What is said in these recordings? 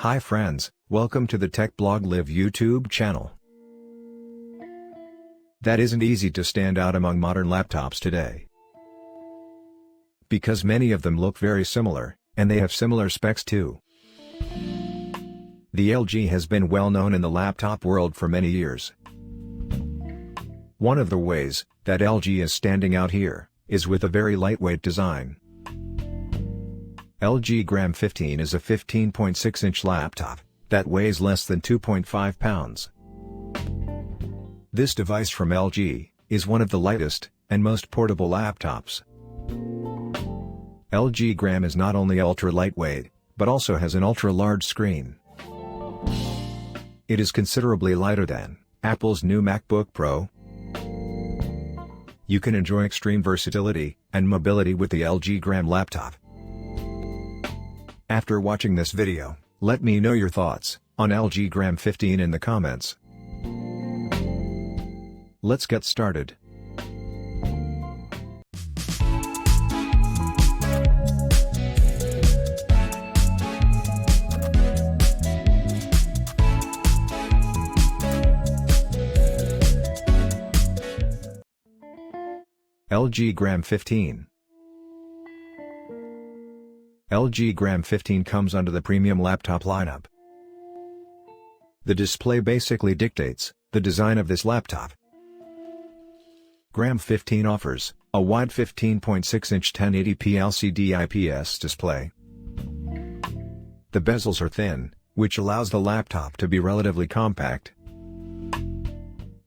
Hi friends, welcome to the Tech Blog Live YouTube channel. That isn't easy to stand out among modern laptops today, because many of them look very similar, and they have similar specs too. The 𝗙𝗀 has been well known in the laptop world for many years. One of the ways that 𝗙𝗀 is standing out here is with a very lightweight design. 𝗙𝗀 𝗙𝗀 is a 15.6-inch laptop that weighs less than 2.5 pounds. This device from 𝗙𝗀 is one of the lightest and most portable laptops. 𝗙𝗀 𝗙𝗀 is not only ultra lightweight, but also has an ultra large screen. It is considerably lighter than Apple's new MacBook Pro. You can enjoy extreme versatility and mobility with the 𝗙𝗀 𝗙𝗀 laptop. After watching this video, let me know your thoughts on 𝗙𝗀 𝗙𝗀 in the comments. Let's get started. 𝗙𝗀 𝗙𝗀 𝗙𝗀 𝗙𝗀 comes under the premium laptop lineup. The display basically dictates the design of this laptop. 𝗙𝗀 offers a wide 15.6-inch 1080p LCD IPS display. The bezels are thin, which allows the laptop to be relatively compact.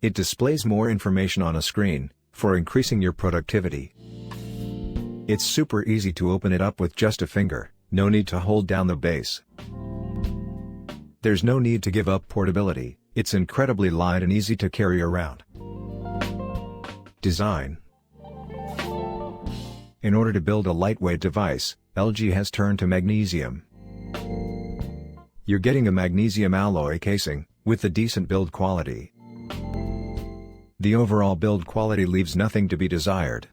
It displays more information on a screen for increasing your productivity. It's super easy to open it up with just a finger, no need to hold down the base. There's no need to give up portability, it's incredibly light and easy to carry around. Design. In order to build a lightweight device, 𝗙𝗀 has turned to magnesium. You're getting a magnesium alloy casing, with a decent build quality. The overall build quality leaves nothing to be desired.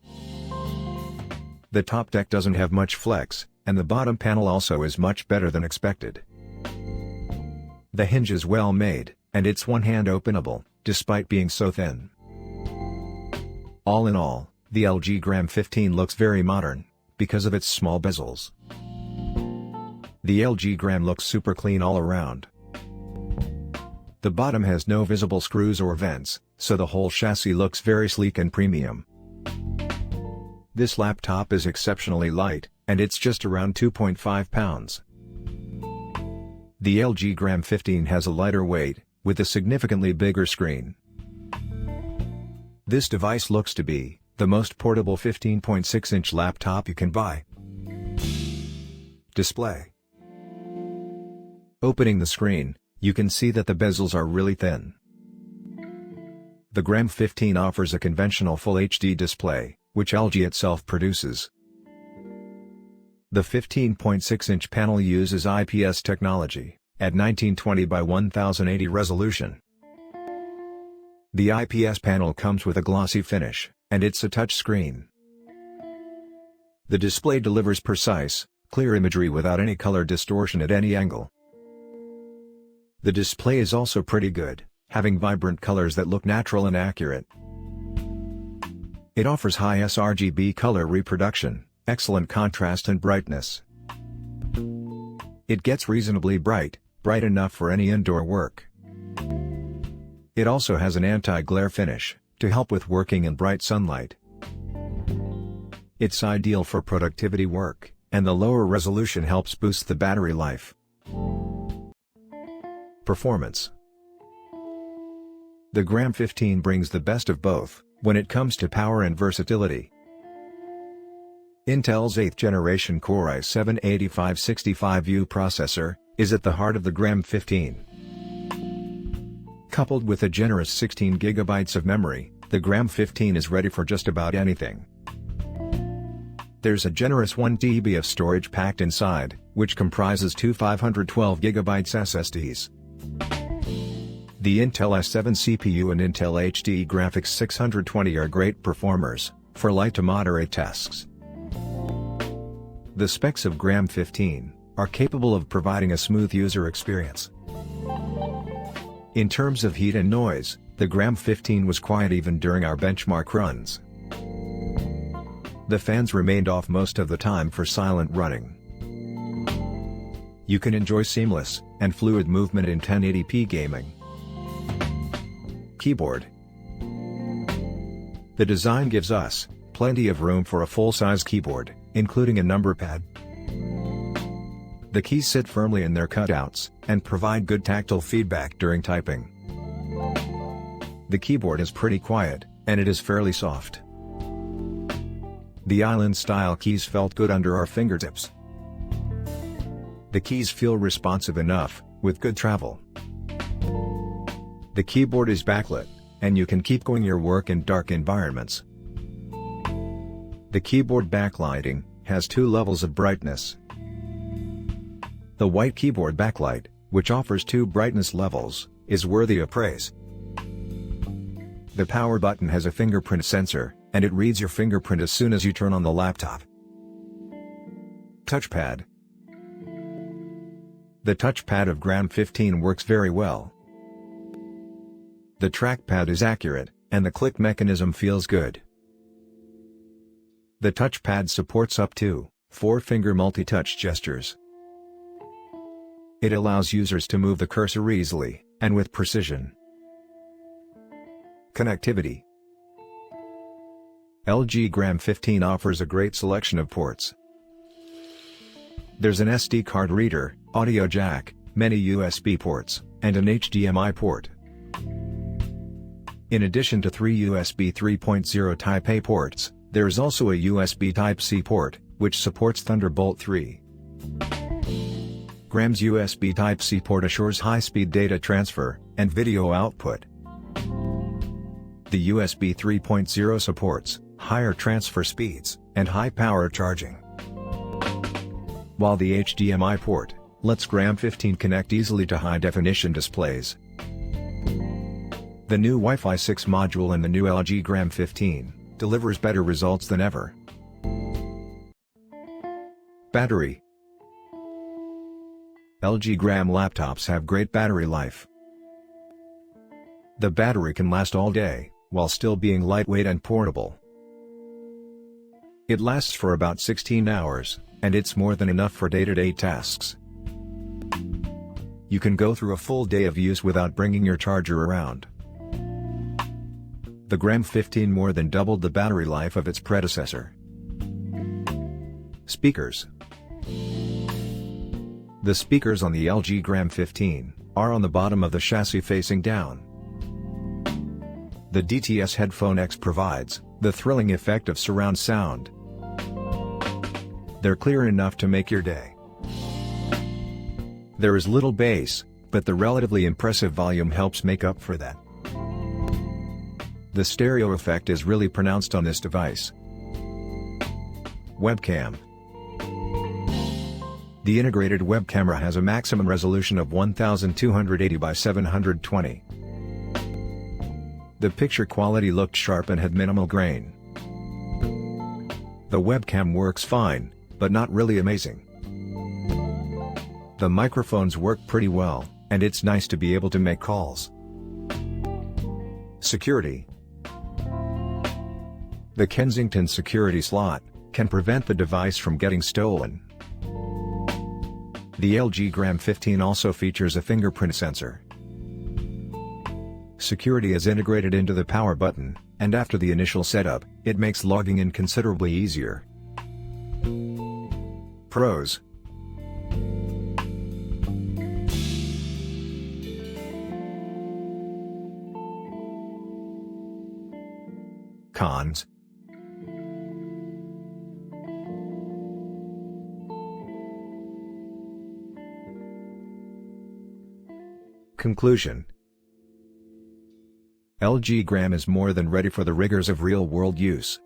The top deck doesn't have much flex, and the bottom panel also is much better than expected. The hinge is well made, and it's one-hand openable, despite being so thin. All in all, the 𝗙𝗀 𝗙𝗀 looks very modern, because of its small bezels. The 𝗙𝗀 𝗙𝗀 looks super clean all around. The bottom has no visible screws or vents, so the whole chassis looks very sleek and premium. This laptop is exceptionally light, and it's just around 2.5 pounds. The 𝗙𝗀 𝗙𝗀 has a lighter weight, with a significantly bigger screen. This device looks to be the most portable 15.6-inch laptop you can buy. Display. Opening the screen, you can see that the bezels are really thin. The 𝗙𝗀 offers a conventional Full HD display, which 𝗙𝗀 itself produces. The 15.6-inch panel uses IPS technology, at 1920 by 1080 resolution. The IPS panel comes with a glossy finish, and it's a touch screen. The display delivers precise, clear imagery without any color distortion at any angle. The display is also pretty good, having vibrant colors that look natural and accurate. It offers high sRGB color reproduction, excellent contrast and brightness. It gets reasonably bright enough for any indoor work. It also has an anti-glare finish, to help with working in bright sunlight. It's ideal for productivity work, and the lower resolution helps boost the battery life. Performance. The 𝗙𝗀 brings the best of both, when it comes to power and versatility. Intel's 8th generation Core i7-8565U processor is at the heart of the 𝗙𝗀. Coupled with a generous 16 GB of memory, the 𝗙𝗀 is ready for just about anything. There's a generous 1 TB of storage packed inside, which comprises two 512 GB SSDs. The Intel i7 CPU and Intel HD Graphics 620 are great performers, for light to moderate tasks. The specs of 𝗙𝗀 are capable of providing a smooth user experience. In terms of heat and noise, the 𝗙𝗃15 was quiet even during our benchmark runs. The fans remained off most of the time for silent running. You can enjoy seamless and fluid movement in 1080p gaming. Keyboard. The design gives us plenty of room for a full-size keyboard, including a number pad. The keys sit firmly in their cutouts and provide good tactile feedback during typing. The keyboard is pretty quiet, and it is fairly soft. The island-style keys felt good under our fingertips. The keys feel responsive enough, with good travel. The keyboard is backlit, and you can keep going your work in dark environments. The keyboard backlighting has 2 levels of brightness. The white keyboard backlight, which offers 2 brightness levels, is worthy of praise. The power button has a fingerprint sensor, and it reads your fingerprint as soon as you turn on the laptop. Touchpad. The touchpad of 𝗙𝗃15 works very well. The trackpad is accurate, and the click mechanism feels good. The touchpad supports up to 4-finger multi-touch gestures. It allows users to move the cursor easily, and with precision. Connectivity. LG 𝗙𝗃15 offers a great selection of ports. There's an SD card reader, audio jack, many USB ports, and an HDMI port. In addition to 3 USB 3.0 Type A ports, there is also a USB Type-C port, which supports Thunderbolt 3. 𝗙's USB Type-C port assures high-speed data transfer and video output. The USB 3.0 supports higher transfer speeds and high-power charging, while the HDMI port lets 𝗙𝗃15 connect easily to high-definition displays. The new Wi-Fi 6 module in the new LG 𝗙𝗃15 delivers better results than ever. Battery. LG gram laptops have great battery life. The battery can last all day, while still being lightweight and portable. It lasts for about 16 hours, and it's more than enough for day-to-day tasks. You can go through a full day of use without bringing your charger around. The 𝗙𝗃15 more than doubled the battery life of its predecessor. Speakers. The speakers on the LG 𝗙𝗃15 are on the bottom of the chassis facing down. The DTS Headphone X provides the thrilling effect of surround sound. They're clear enough to make your day. There is little bass, but the relatively impressive volume helps make up for that. The stereo effect is really pronounced on this device. Webcam. The integrated web camera has a maximum resolution of 1280 by 720. The picture quality looked sharp and had minimal grain. The webcam works fine, but not really amazing. The microphones work pretty well, and it's nice to be able to make calls. Security. The Kensington security slot can prevent the device from getting stolen. The LG 𝗙𝗃15 also features a fingerprint sensor. Security is integrated into the power button, and after the initial setup, it makes logging in considerably easier. Pros. Cons. Conclusion. LG gram is more than ready for the rigors of real-world use.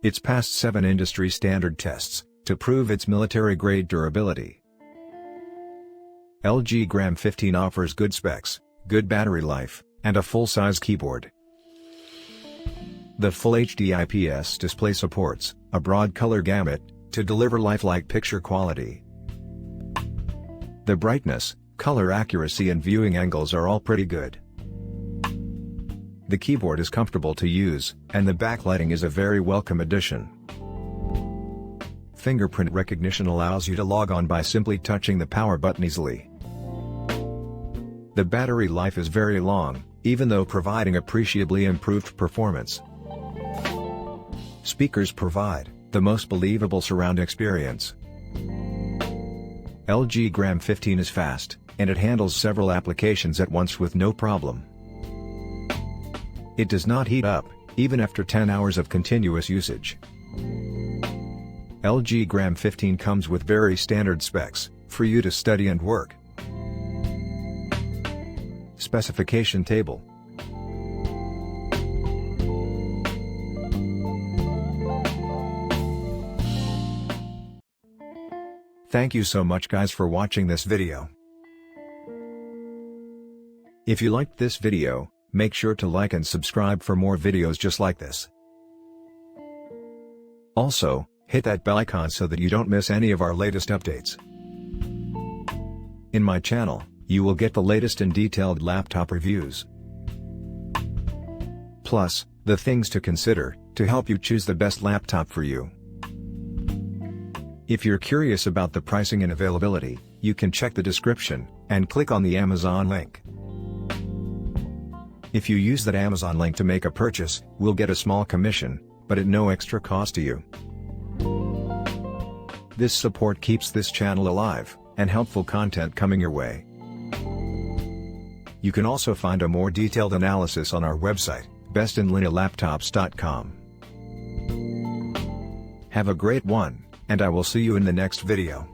It's passed 7 industry standard tests to prove its military-grade durability. LG 𝗙𝗃15 offers good specs, good battery life, and a full-size keyboard. The Full HD IPS display supports a broad color gamut, to deliver lifelike picture quality. The brightness, color accuracy and viewing angles are all pretty good. The keyboard is comfortable to use, and the backlighting is a very welcome addition. Fingerprint recognition allows you to log on by simply touching the power button easily. The battery life is very long, even though providing appreciably improved performance. Speakers provide the most believable surround experience. LG Gram 15 is fast, and it handles several applications at once with no problem. It does not heat up, even after 10 hours of continuous usage. LG Gram 15 comes with very standard specs, for you to study and work. Specification table. Thank you so much guys for watching this video. If you liked this video, make sure to like and subscribe for more videos just like this. Also, hit that bell icon so that you don't miss any of our latest updates. In my channel, you will get the latest and detailed laptop reviews. Plus, the things to consider, to help you choose the best laptop for you. If you're curious about the pricing and availability, you can check the description, and click on the Amazon link. If you use that Amazon link to make a purchase, we'll get a small commission, but at no extra cost to you. This support keeps this channel alive, and helpful content coming your way. You can also find a more detailed analysis on our website, bestinlinealaptops.com. Have a great one, and I will see you in the next video.